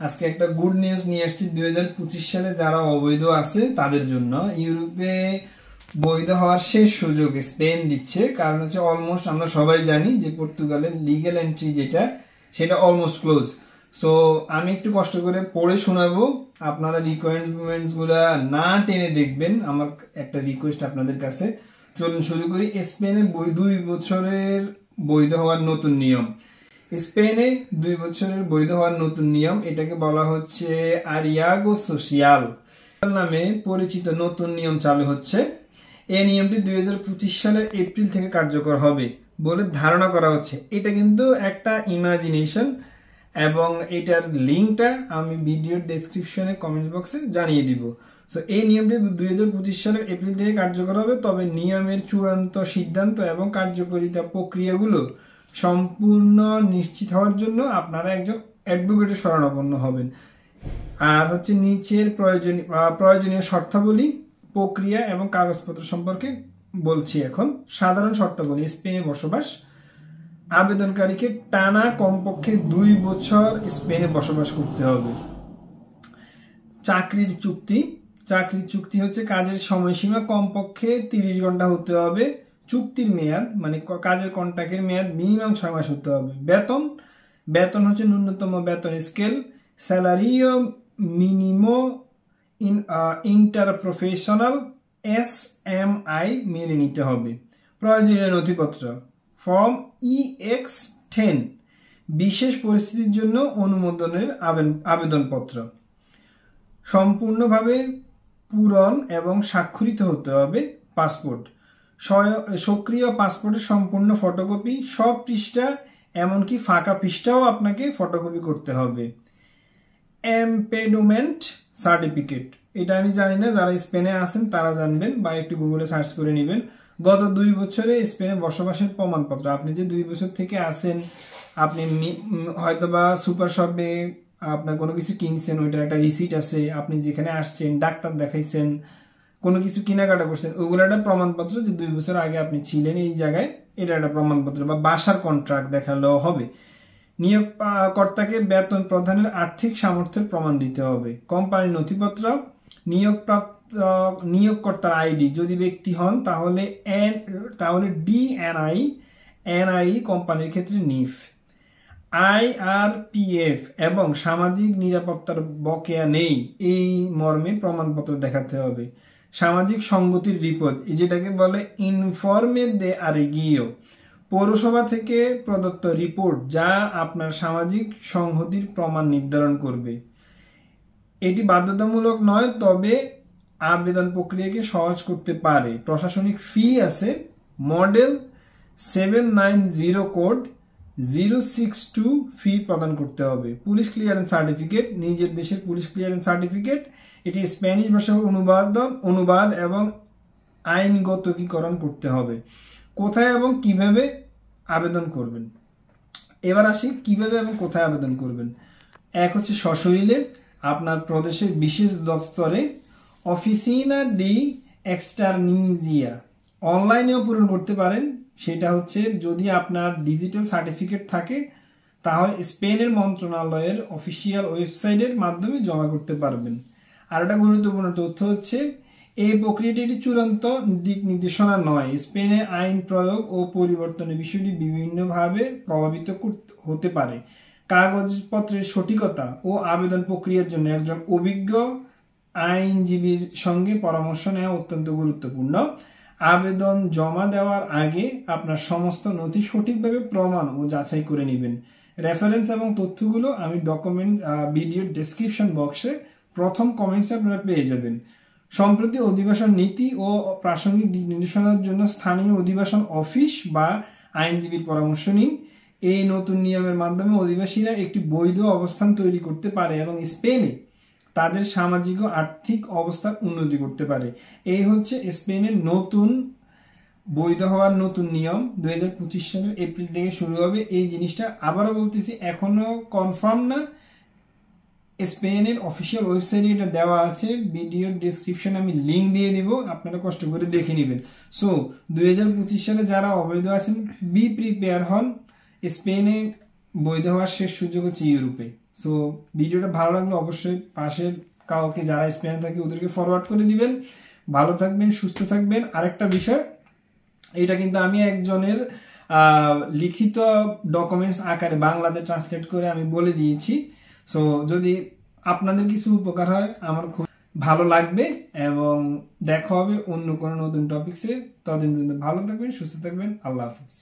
আজকে একটা good news নিয়ে আসছি 2025 সালে যারা অবৈধ আছে তাদের জন্য। ইউরোপে বৈধ হওয়ার শেষ সুযোগ স্পেন দিচ্ছে, কারণ হচ্ছে অলমোস্ট আমরা সবাই জানি যে পর্তুগালের লিগ্যাল এন্ট্রি যেটা সেটা অলমোস্ট ক্লোজ। সো আমি একটু কষ্ট করে পড়ে শোনাবো, আপনারা রিকোয়ারমেন্টস গুলা না টেনে দেখবেন, আমার একটা রিকোয়েস্ট আপনাদের কাছে। চলুন শুরু করি। স্পেনে 2 বছরের বৈধ হওয়ার নতুন নিয়ম। স্পেনে 2 বছরের বৈধ হওয়ার নতুন নিয়ম, এটাকে বলা হচ্ছে আরিয়াগো সোশিয়াল নামে পরিচিত নতুন নিয়ম চালু হচ্ছে। এই নিয়মটি 2025 সালের এপ্রিল থেকে কার্যকর হবে বলে ধারণা করা হচ্ছে। এটা কিন্তু একটা ইমাজিনেশন এবং এটার লিঙ্কটা আমি ভিডিওর ডেসক্রিপশনে কমেন্ট বক্সে জানিয়ে দিব। সো এই নিয়মটি 2025 সালের এপ্রিল থেকে কার্যকর হবে, তবে নিয়মের চূড়ান্ত সিদ্ধান্ত এবং কার্যকারিতা প্রক্রিয়াগুলো সম্পূর্ণ নিশ্চিত হওয়ার জন্য আপনারা একজন অ্যাডভোকেটের শরণাপন্ন হবেন। আর হচ্ছে নিচের প্রয়োজনীয় শর্তাবলী, প্রক্রিয়া এবং কাগজপত্র সম্পর্কে বলছি এখন। সাধারণ শর্তাবলী: স্পেনে বসবাস, আবেদনকারীকে টানা কমপক্ষে 2 বছর স্পেনে বসবাস করতে হবে। চাকরির চুক্তি হচ্ছে কাজের সময়সীমা কমপক্ষে 30 ঘন্টা হতে হবে। চুক্তির মেয়াদ মানে কাজের কন্ট্রাক্টের মেয়াদ মিনিমাম 6 মাস হতে হবে। বেতন হচ্ছে ন্যূনতম বেতন স্কেল স্যালারিও মিনিমো ইন্টারপ্রফেশনাল SMI মেনে নিতে হবে। প্রয়োজনীয় নথিপত্র: ফর্ম EX10 বিশেষ পরিস্থিতির জন্য অনুমোদনের আবেদনপত্র সম্পূর্ণভাবে পূরণ এবং স্বাক্ষরিত হতে হবে। পাসপোর্ট, সক্রিয় পাসপোর্টের সম্পূর্ণ ফটোকপি, সব পৃষ্ঠা এমনকি ফাঁকা পৃষ্ঠাও আপনাকে ফটোকপি করতে হবে। এমপেডমেন্ট সার্টিফিকেট, এটা আমি জানি না, যারা স্পেনে আছেন তারা জানবেন বা একটু গুগলে সার্চ করে নেবেন। গত 2 বছরে স্পেনে বসবাসের প্রমাণপত্র, আপনি যে 2 বছর থেকে আছেন, আপনি হয়তোবা সুপার শপে আপনার কোনো কিছু কিনছেন, ওইটার একটা রিসিট আছে, আপনি যেখানে আসছেন ডাক্তার দেখাইছেন, কোনো কিছু কেনাকাটা করছেন, ওইগুলো একটা প্রমাণপত্র যে 2 বছর আগে আপনি ছিলেন এই জায়গায়, এটা একটা প্রমাণপত্র। বা বাসার কন্ট্রাক্ট দেখালেও হবে। নিয়োগকর্তাকে বেতন প্রদানের আর্থিক সামর্থ্যের প্রমাণ দিতে হবে। কোম্পানির নথিপত্র, নিয়োগকর্তার আইডি, যদি ব্যক্তি হন তাহলে DNI কোম্পানির ক্ষেত্রে NIF, IRPF এবং সামাজিক নিরাপত্তার বকেয়া নেই এই মর্মে প্রমাণপত্র দেখাতে হবে। সামাজিক সংগতির রিপোর্ট, যেটাকে বলে ইনফর্মে দে আরেগিও, পৌরসভা থেকে প্রদত্ত রিপোর্ট যা আপনার সামাজিক সংহতির প্রমাণ নির্ধারণ করবে। এটি বাধ্যতামূলক নয়, তবে আবেদন প্রক্রিয়াকে সহজ করতে পারে। প্রশাসনিক ফি আছে। মডেল 790 কোড 062 ফি প্রদান করতে হবে। পুলিশ ক্লিয়ারেন্স সার্টিফিকেট, নিজের দেশের পুলিশ ক্লিয়ারেন্স সার্টিফিকেট, এটি স্প্যানিশ ভাষায় অনুবাদ এবং আইনগতকরণ করতে হবে। কোথায় এবং কিভাবে আবেদন করবেন? এবার আসি কিভাবে এবং কোথায় আবেদন করবেন। এক হচ্ছে সশরীরে আপনার প্রদেশের বিশেষ দপ্তরে, অফিসিনা ডি এক্সটারনিজিয়া। অনলাইনেও পূরণ করতে পারেন, সেটা হচ্ছে যদি আপনার ডিজিটাল সার্টিফিকেট থাকে তাহলে স্পেনের মন্ত্রণালয়ের অফিসিয়াল ওয়েবসাইটের মাধ্যমে জমা করতে পারবেন। আর একটা গুরুত্বপূর্ণ তথ্য হচ্ছে এই প্রক্রিয়াটি একটি চূড়ান্ত দিক নির্দেশনা নয়। স্পেনে আইন প্রয়োগ ও পরিবর্তনের বিষয়টি বিভিন্নভাবে প্রভাবিত হতে পারে। কাগজপত্রের সঠিকতা ও আবেদন প্রক্রিয়ার জন্য একজন অভিজ্ঞ আইনজীবীর সঙ্গে পরামর্শ নেওয়া অত্যন্ত গুরুত্বপূর্ণ। আবেদন জমা দেওয়ার আগে আপনার সমস্ত নথি সঠিকভাবে প্রমাণ ও যাচাই করে নেবেন। রেফারেন্স এবং তথ্যগুলো আমি ভিডিওর ডেসক্রিপশন বক্সে প্রথম কমেন্টসে আপনারা পেয়ে যাবেন। সম্প্রতি অধিবাসন নীতি ও প্রাসঙ্গিক দিক নির্দেশনার জন্য স্থানীয় অধিবাসন অফিস বা আইনজীবীর পরামর্শ নিন। এই নতুন নিয়মের মাধ্যমে অধিবাসীরা একটি বৈধ অবস্থান তৈরি করতে পারে এবং স্পেনে তাদের সামাজিক ও আর্থিক অবস্থার উন্নতি করতে পারে। এই হচ্ছে স্পেনের নতুন বৈধ হওয়ার নতুন নিয়ম। 2025 সালের এপ্রিল থেকে শুরু হবে। এই জিনিসটা আবারও বলতেছি, এখনো কনফার্ম না। স্পেনের অফিসিয়াল ওয়েবসাইটে এটা দেওয়া আছে, ভিডিওর ডেসক্রিপশনে আমি লিঙ্ক দিয়ে দিব, আপনারা কষ্ট করে দেখে নেবেন। সো 2025 সালে যারা অবৈধ আছেন, বি প্রিপেয়ার হন। স্পেনে বৈধ হওয়ার শেষ সুযোগ হচ্ছে ইউরোপে। সো ভিডিওটা ভালো লাগলে অবশ্যই পাশের কাউকে যারা স্পেনে থাকে ওদেরকে ফরওয়ার্ড করে দিবেন। ভালো থাকবেন, সুস্থ থাকবেন। আরেকটা বিষয়, এটা কিন্তু আমি একজনের লিখিত ডকুমেন্টস আকারে বাংলাতে ট্রান্সলেট করে আমি বলে দিয়েছি। সো যদি আপনাদের কিছু উপকার হয় আমার খুব ভালো লাগবে, এবং দেখা হবে অন্য কোনো নতুন টপিক্সে। ততদিন পর্যন্ত ভালো থাকবেন, সুস্থ থাকবেন। আল্লাহ হাফিজ।